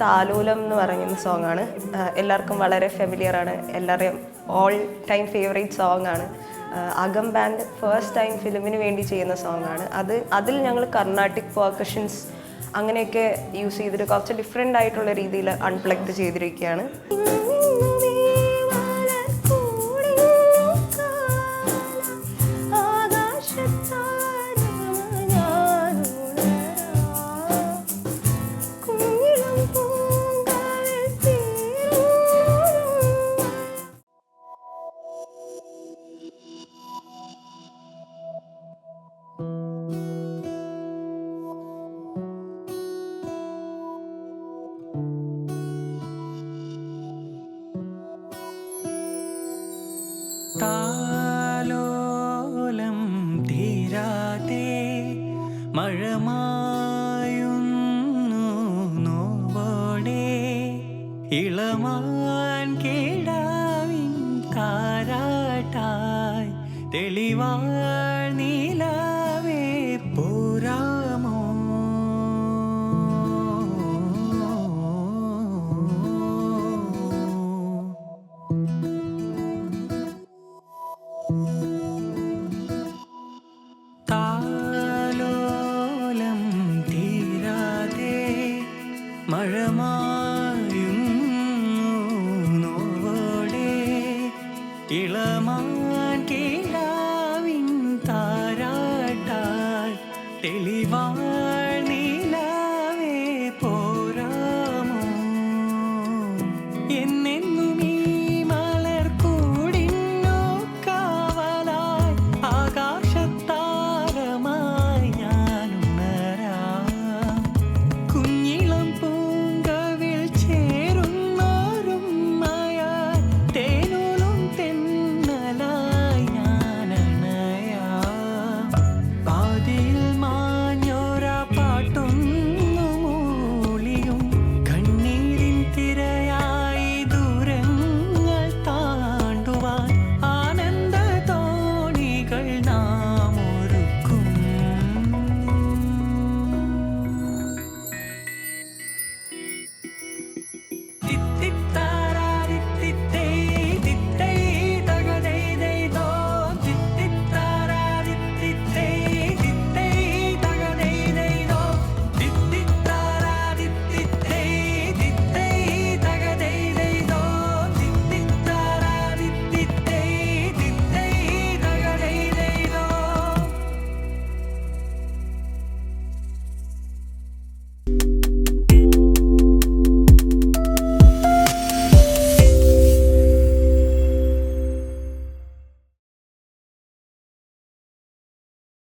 താലോലം എന്ന് പറയുന്ന സോങ്ങാണ്. എല്ലാവർക്കും വളരെ ഫെമിലിയറാണ്, എല്ലാവരുടെയും ഓൾ ടൈം ഫേവറേറ്റ് സോങ്ങാണ്. അകം ബാൻഡ് ഫസ്റ്റ് ടൈം ഫിലിമിന് വേണ്ടി ചെയ്യുന്ന സോങ്ങാണ്. അതിൽ ഞങ്ങൾ കർണാട്ടിക് പെർക്കഷൻസ് അങ്ങനെയൊക്കെ യൂസ് ചെയ്തിട്ട് കുറച്ച് ഡിഫറെൻ്റ് ആയിട്ടുള്ള രീതിയിൽ അൺപ്ലഗ്ഡ് ചെയ്തിരിക്കുകയാണ്. താലോലം തീരാതെ മഴമായുന്നു നോവോടെ ഇളമാൻ കിടാവിൻ താരാട്ടായി തെളിവാൾ നീലാവേ പോരാമോ. താലോലം തീരാതെ മഴമായുന്നു നോവോടെ ഇള